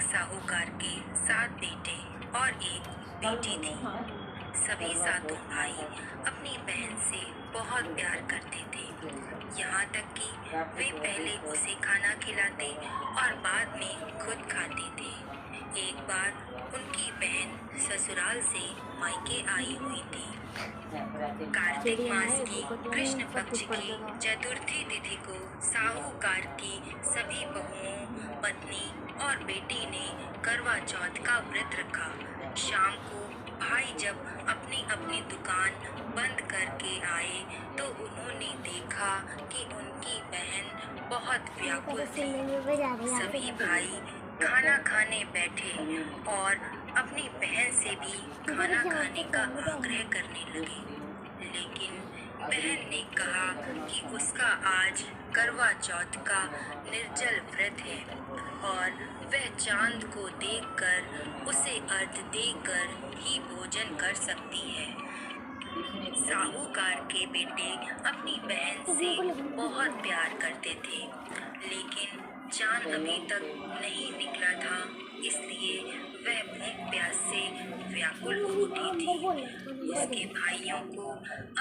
साहूकार के 7 बेटे और एक बेटी थी। सभी सातों भाई अपनी बहन से बहुत प्यार करते थे, यहाँ तक कि वे पहले उसे खाना खिलाते और बाद में खुद खाते थे। एक बार उनकी बहन ससुराल से मायके आई हुई थी। कार्तिक मास की कृष्ण पक्ष की चतुर्थी तिथि को साहूकार की सभी बहुओं, पत्नी और बेटी ने करवा चौथ का व्रत रखा। शाम को भाई जब अपनी अपनी दुकान बंद करके आए तो उन्होंने देखा कि उनकी बहन बहुत व्याकुल थी। सभी भाई खाना खाने बैठे और अपनी बहन से भी खाना खाने का आग्रह करने लगे, लेकिन बहन ने कहा कि उसका आज करवा चौथ का निर्जल व्रत है और वह चांद को देखकर उसे अर्घ देकर ही भोजन कर सकती है। साहूकार के बेटे अपनी बहन से बहुत प्यार करते थे, लेकिन चांद अभी तक नहीं निकला था, इसलिए वह भूख प्यास से व्याकुल हो उठी थी। उसके भाइयों को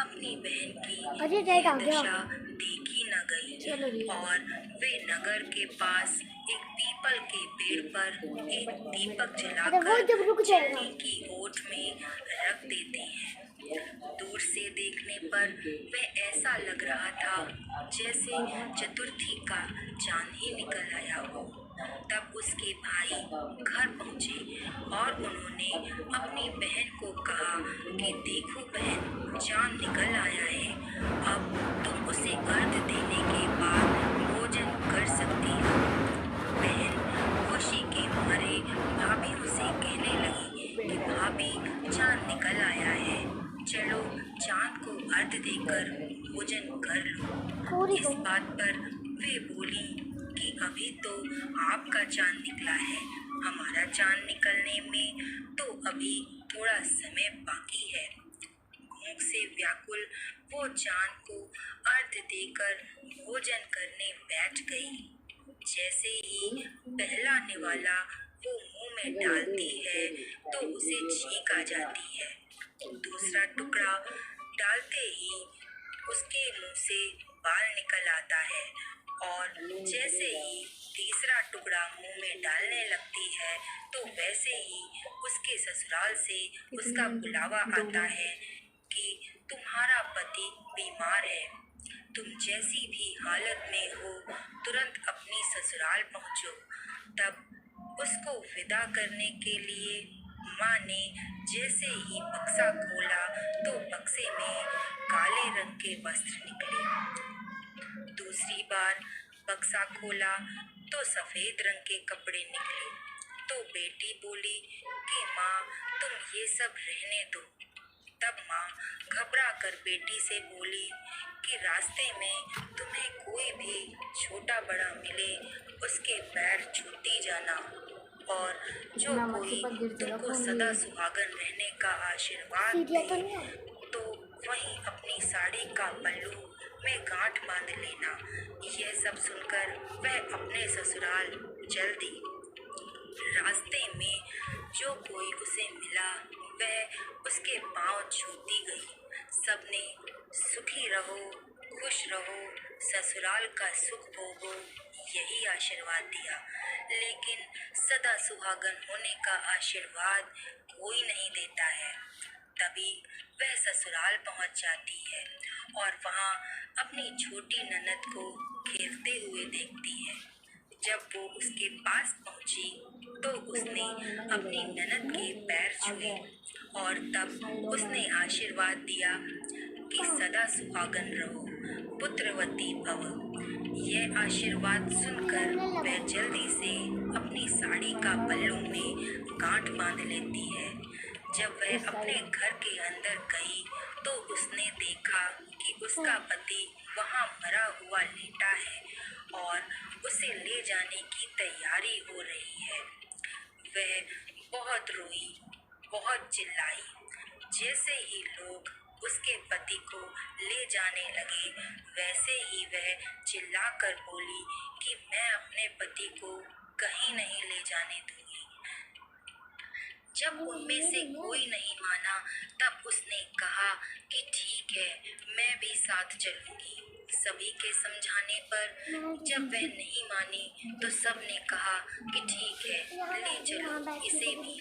अपनी बहन की यह दशा देखी न गई और वे नगर के पास एक पीपल के पेड़ पर एक दीपक जलाकर जलने की ओट में रख देते हैं। दूर से देखने पर वह ऐसा लग रहा था जैसे चतुर्थी का चांद ही निकल आया हो। तब उसके भाई घर पहुंचे और उन्होंने अपनी बहन को कहा कि देखो बहन, चांद निकल आया है, अब तुम उसे अर्घ देने के बाद भोजन कर सकती हो। बहन खुशी के मारे भाभी से कहने लगी कि भाभी, चांद निकल आया है, चलो चांद को अर्घ देकर भोजन कर लो। इस बात पर वे बोली कि अभी तो आपका चांद निकला है, हमारा चांद निकलने में तो अभी थोड़ा समय बाकी है। भूख से व्याकुल वो चांद को अर्घ देकर भोजन करने बैठ गई। जैसे ही पहला निवाला वो मुंह में डालती है तो उसे छींक आ जाती है। दूसरा टुकड़ा डालते ही उसके मुंह से बाल निकल आता है और जैसे ही तीसरा टुकड़ा मुंह में डालने लगती है तो वैसे ही उसके ससुराल से उसका बुलावा आता है कि तुम्हारा पति बीमार है, तुम जैसी भी हालत में हो तुरंत अपनी ससुराल पहुंचो। तब उसको विदा करने के लिए माँ ने जैसे ही बक्सा खोला तो बक्से में काले रंग के वस्त्र निकले। दूसरी बार बक्सा खोला तो सफेद रंग के कपड़े निकले। तो बेटी बोली कि माँ, तुम ये सब रहने दो। तब माँ घबरा कर बेटी से बोली कि रास्ते में तुम्हें कोई भी छोटा बड़ा मिले उसके पैर छूती जाना, और जो कोई तुमको सदा सुहागन रहने का आशीर्वाद दे तो वहीं अपनी साड़ी का पल्लू में गांठ बांध लेना। यह सब सुनकर वह अपने ससुराल चल दी। रास्ते में जो कोई उसे मिला वह उसके पांव छूती गई। सबने सुखी रहो, खुश रहो, ससुराल का सुख भोगो, यही आशीर्वाद दिया, लेकिन सदा सुहागन होने का आशीर्वाद कोई नहीं देता है। तभी वह ससुराल पहुंच जाती है और वहां अपनी छोटी ननद को खेलते हुए देखती है। जब वो उसके पास पहुंची तो उसने अपनी ननद के पैर छुए और तब उसने आशीर्वाद दिया कि सदा सुहागन रहो, पुत्रवती भव। यह आशीर्वाद सुनकर वह जल्दी से अपनी साड़ी का पल्लू में गांठ बांध लेती है। जब वह अपने घर के अंदर गई तो उसने देखा कि उसका पति वहां मरा हुआ लेटा है और उसे ले जाने की तैयारी हो रही है। वह बहुत रोई, बहुत चिल्लाई। जैसे ही लोग उसके पति को ले जाने लगे वैसे ही वह चिल्लाकर बोली कि मैं अपने पति को कहीं नहीं ले जाने दूंगी। जब उनमें से कोई नहीं माना तब उसने कहा कि ठीक है, मैं भी साथ चलूंगी। सभी के समझाने पर जब वह नहीं मानी तो सबने कहा कि ठीक है, ले चलो इसे भी।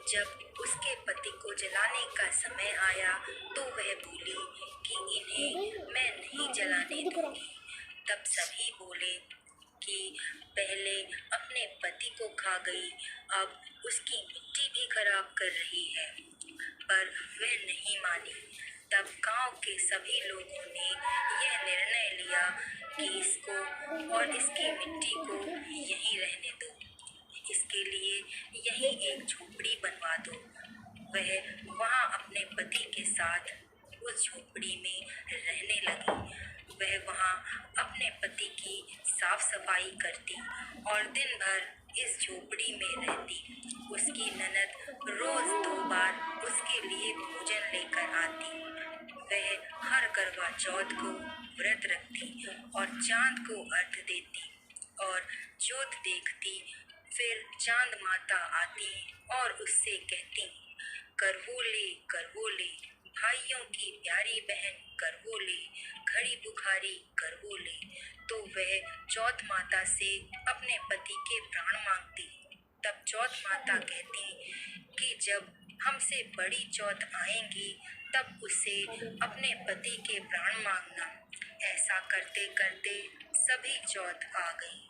जब उसके पति को जलाने का समय आया तो वह बोली कि इन्हें मैं नहीं जलाने दूंगी। तब सभी बोले कि पहले अपने पति को खा गई, अब उसकी मिट्टी भी खराब कर रही है। पर वह नहीं मानी। तब गांव के सभी लोगों ने यह निर्णय लिया कि इसको और इसकी मिट्टी को यहीं रहने दो। इसके लिए यहीं एक झोपड़ी बनवा दो। वह वहां अपने पति के साथ उस झोपड़ी में रहने लगी। वह वहां अपने पति की साफ सफाई करती और दिन भर इस झोपड़ी में रहती। उसकी ननद रोज 2 बार उसके लिए भोजन लेकर आती। वह हर करवा चौथ को व्रत रखती और चांद को अर्घ देती और जोत देखती। फिर चांद माता आती और उससे कहती, करवोले, भाइयों की प्यारी बहन करवोले, घड़ी बुखारी करवोले। तो वह चौथ माता से अपने पति के प्राण मांगती। तब चौथ माता कहती कि जब हमसे बड़ी चौथ आएंगी तब उसे अपने पति के प्राण मांगना। ऐसा करते करते सभी चौथ आ गई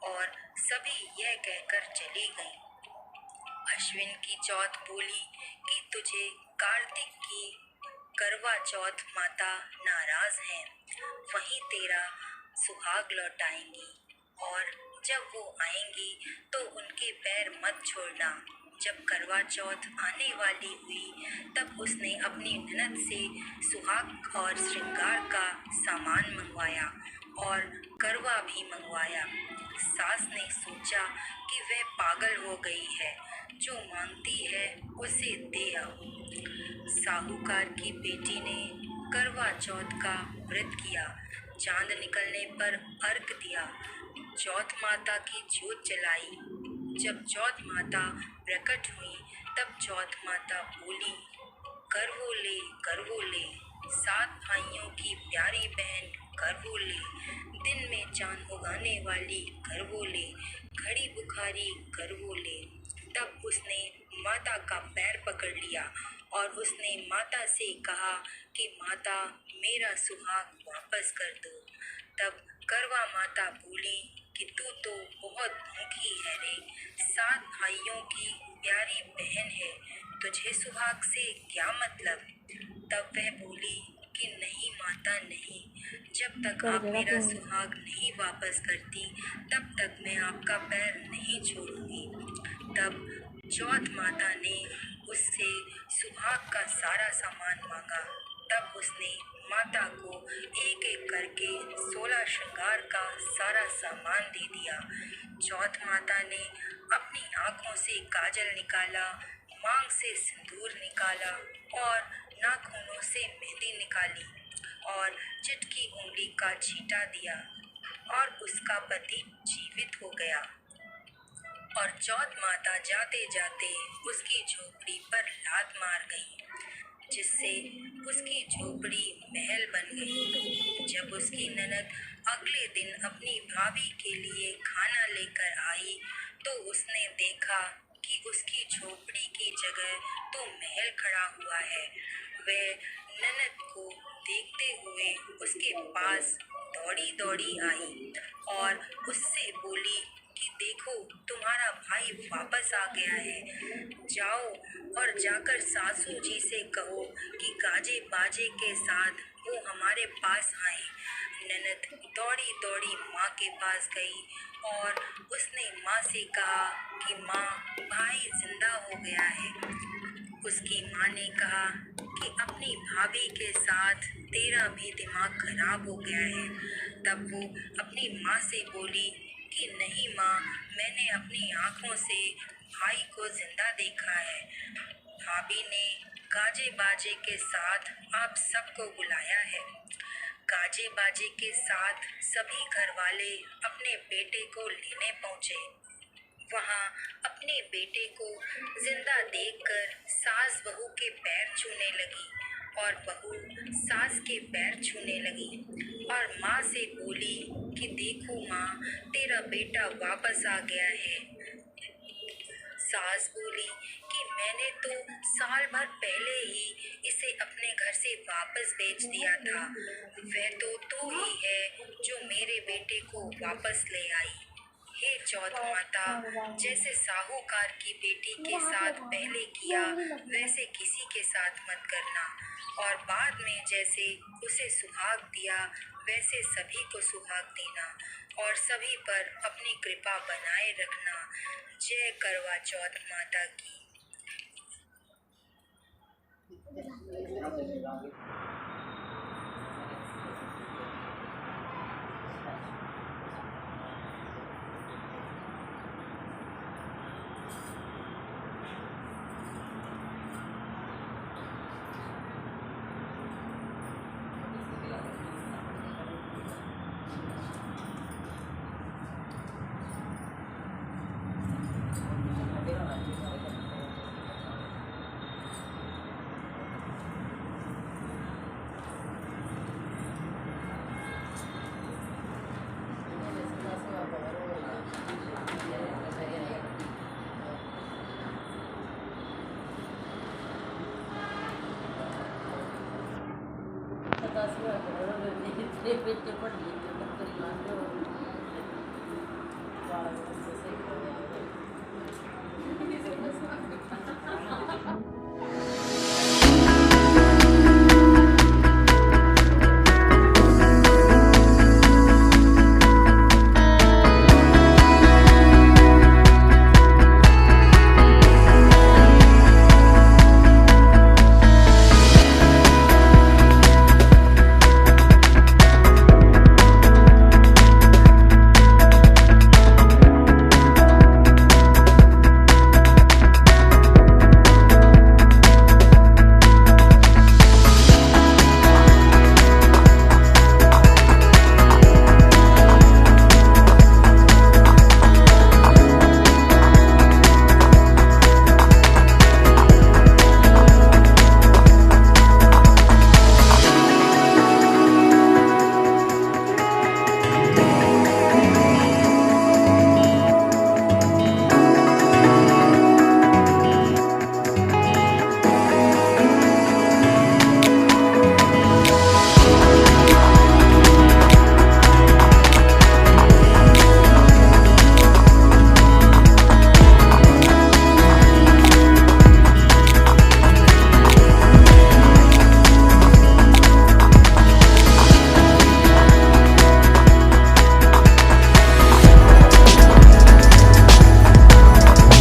और सभी यह कहकर चली गई। अश्विन की चौथ बोली कि तुझे कार्तिक की करवा चौथ माता नाराज है, वहीं तेरा सुहाग लौटाएंगी और जब वो आएंगी तो उनके पैर मत छोड़ना। जब करवा चौथ आने वाली हुई तब उसने अपनी ननद से सुहाग और श्रृंगार का सामान मंगवाया और करवा भी मंगवाया। सास ने सोचा कि वह पागल हो गई है, जो मांगती है उसे दे आओ। साहूकार की बेटी ने करवा चौथ का व्रत किया। चांद निकलने पर अर्घ दिया। चौथ माता की जोत जलाई। जब चौथ माता प्रकट हुई तब चौथ माता बोली, करवोले, 7 भाइयों की प्यारी बहन करवोले, दिन में चांद उगाने वाली करवोले, घड़ी बुखारी करवोले। तब उसने माता का पैर पकड़ लिया और उसने माता से कहा कि माता, मेरा सुहाग वापस कर दो। तब करवा माता बोली कि तू तो बहुत भूखी है रे, 7 भाइयों की प्यारी बहन है, तुझे सुहाग से क्या मतलब। तब वह बोली कि नहीं माता नहीं, जब तक आप मेरा सुहाग नहीं वापस करती तब तक मैं आपका पैर नहीं छोड़ूंगी। तब चौथ माता ने उससे सुहाग का सारा सामान मांगा। तब उसने माता को एक एक करके 16 श्रृंगार का सारा सामान दे दिया। चौथ माता ने अपनी आंखों से काजल निकाला, मांग से सिंदूर निकाला और नाखूनों से मेहंदी निकाली और चिटकी उंगली का छींटा दिया और उसका पति जीवित हो गया। और चौथ माता जाते जाते उसकी झोपड़ी पर लात मार गई, जिससे उसकी झोपड़ी महल बन गई। जब उसकी ननद अगले दिन अपनी भाभी के लिए खाना लेकर आई तो उसने देखा कि उसकी झोपड़ी की जगह तो महल खड़ा हुआ है। वह ननद को देखते हुए उसके पास दौड़ी दौड़ी आई और उससे बोली कि देखो, तुम्हारा भाई वापस आ गया है। जाओ और जाकर सासू जी से कहो कि गाजे बाजे के साथ वो हमारे पास आए। ननद दौड़ी दौड़ी माँ के पास गई और उसने माँ से कहा कि माँ, भाई जिंदा हो गया है। उसकी माँ ने कहा कि अपनी भाभी के साथ तेरा भी दिमाग खराब हो गया है। तब वो अपनी माँ से बोली कि नहीं माँ, मैंने अपनी आँखों से भाई को जिंदा देखा है। भाभी ने गाजे बाजे के साथ आप सबको बुलाया है। गाजे बाजे के साथ सभी घर वाले अपने बेटे को लेने पहुँचे। वहां अपने बेटे को जिंदा देखकर सास बहू के पैर छूने लगी और बहू सास के पैर छूने लगी और माँ से बोली कि देखो माँ, तेरा बेटा वापस आ गया है। सास बोली कि मैंने तो साल भर पहले ही इसे अपने घर से वापस भेज दिया था। वह तो तू ही है जो मेरे बेटे को वापस ले आई। हे चौथ माता, जैसे साहूकार की बेटी के साथ पहले किया वैसे किसी के साथ मत करना, और बाद में जैसे उसे सुहाग दिया वैसे सभी को सुहाग देना, और सभी पर अपनी कृपा बनाए रखना। जय करवा चौथ माता की। Atas gua, kalau udah jadi, dia pecah pun gitu, kan, terima kasih.